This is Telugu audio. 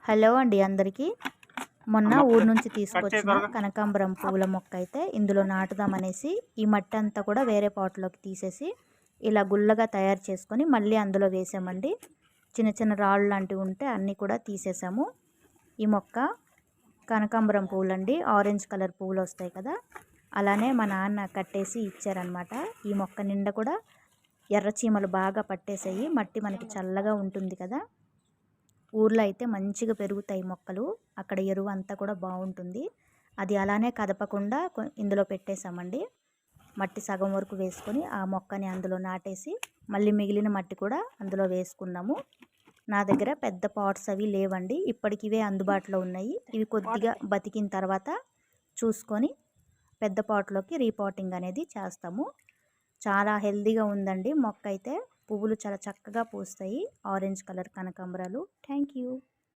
హలో అండి అందరికీ. మొన్న ఊరు నుంచి తీసుకొచ్చిన కనకాంబరం పువ్వుల మొక్క అయితే ఇందులో నాటుదామనేసి ఈ మట్టి అంతా కూడా వేరే పాట్లోకి తీసేసి ఇలా గుల్లగా తయారు చేసుకొని మళ్ళీ అందులో వేసామండి. చిన్న చిన్న రాళ్ళు లాంటివి ఉంటే అన్నీ కూడా తీసేసాము. ఈ మొక్క కనకాంబరం పువ్వులండి, ఆరెంజ్ కలర్ పువ్వులు వస్తాయి కదా, అలానే మా నాన్న కట్టేసి ఇచ్చారనమాట. ఈ మొక్క నిండా కూడా ఎర్ర చీమలు బాగా పట్టేసాయి. మట్టి మనకి చల్లగా ఉంటుంది కదా, ఊర్లో అయితే మంచిగా పెరుగుతాయి మొక్కలు, అక్కడ ఎరువు అంతా కూడా బాగుంటుంది. అది అలానే కదపకుండా ఇందులో పెట్టేశామండి. మట్టి సగం వరకు వేసుకొని ఆ మొక్కని అందులో నాటేసి మళ్ళీ మిగిలిన మట్టి కూడా అందులో వేసుకున్నాము. నా దగ్గర పెద్ద పాట్స్ అవి లేవండి, ఇప్పటికివే అందుబాటులో ఉన్నాయి. ఇవి కొద్దిగా బతికిన తర్వాత చూసుకొని పెద్ద పాట్లోకి రీపాటింగ్ అనేది చేస్తాము. చాలా హెల్తీగా ఉందండి మొక్క అయితే. పువ్వులు చాలా చక్కగా పూస్తాయి, ఆరెంజ్ కలర్ కనకాంబరాలు. Thank you.